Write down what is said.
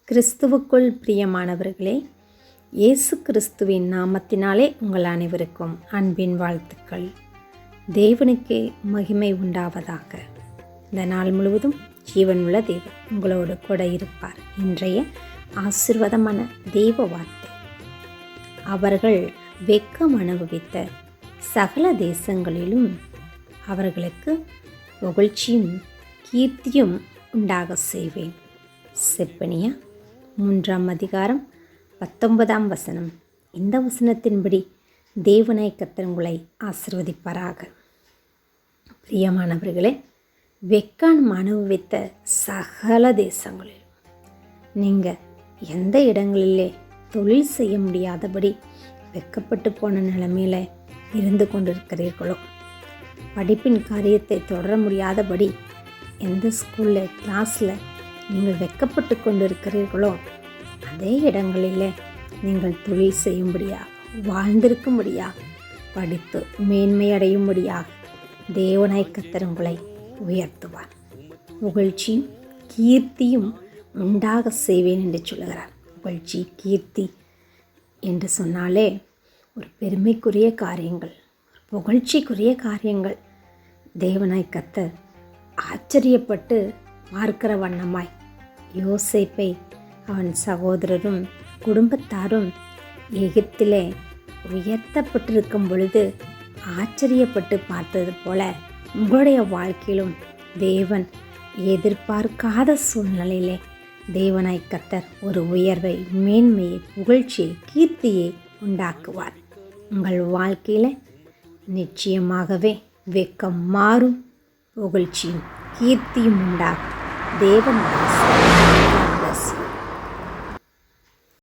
கிறிஸ்துவுக்குள் பிரியமானவர்களே, இயேசு கிறிஸ்துவின் நாமத்தினாலே உங்கள் அனைவருக்கும் அன்பின் வாழ்த்துக்கள். தேவனுக்கே மகிமை உண்டாவதாக. இந்த நாள் முழுவதும் ஜீவனுள்ள தேவன் உங்களோடு கூட இருப்பார். இன்றைய ஆசீர்வாதமான தெய்வ வார்த்தை: அவர்கள் வெட்கம் அனுபவித்த சகல தேசங்களிலும் அவர்களுக்கு புகழ்ச்சியும் கீர்த்தியும் உண்டாக செய்வேன். செப்பனியா 3 அதிகாரம் 19 இந்த வசனத்தின்படி தேவனாய் கர்த்தர் உங்களை ஆசீர்வதிப்பாராக. பிரியமானவர்களே, வெட்கம் அனுபவித்த சகல தேசங்களில் நீங்கள் எந்த இடங்களிலே தொழில் செய்ய முடியாதபடி வெட்கப்பட்டு போன நிலைமையில் இருந்து கொண்டிருக்கிறீர்களோ, படிப்பின் காரியத்தை தொடர முடியாதபடி எந்த ஸ்கூலில் கிளாஸில் நீங்கள் வெட்கப்பட்டு கொண்டிருக்கிறீர்களோ, அதே இடங்களில் நீங்கள் தொழில் செய்யும்படியாக, வாழ்ந்திருக்கும்படியாக, படித்து மேன்மையடையும்படியாக தேவனாய் கர்த்தர் உங்களை உயர்த்துவார். புகழ்ச்சியும் கீர்த்தியும் உண்டாக செய்வேன் என்று சொல்லுகிறார். புகழ்ச்சி கீர்த்தி என்று சொன்னாலே ஒரு பெருமைக்குரிய காரியங்கள், புகழ்ச்சிக்குரிய காரியங்கள். தேவனாய் கர்த்தர் ஆச்சரியப்பட்டு பார்க்கிற வண்ணமாய் யோசேப்பை அவன் சகோதரரும் குடும்பத்தாரும் எகிப்திலே உயர்த்தப்பட்டிருக்கும் பொழுது ஆச்சரியப்பட்டு பார்த்தது போல உங்களுடைய வாழ்க்கையிலும் தேவன் எதிர்பார்க்காத சூழ்நிலையிலே தேவனாய் கர்த்தர் ஒரு உயர்வை, மேன்மையை, புகழ்ச்சியை, கீர்த்தியை உண்டாக்குவார். உங்கள் வாழ்க்கையில் நிச்சயமாகவே வெட்கம் மாறும், புகழ்ச்சியும் கீர்த்தியும் உண்டாகும். தேவன்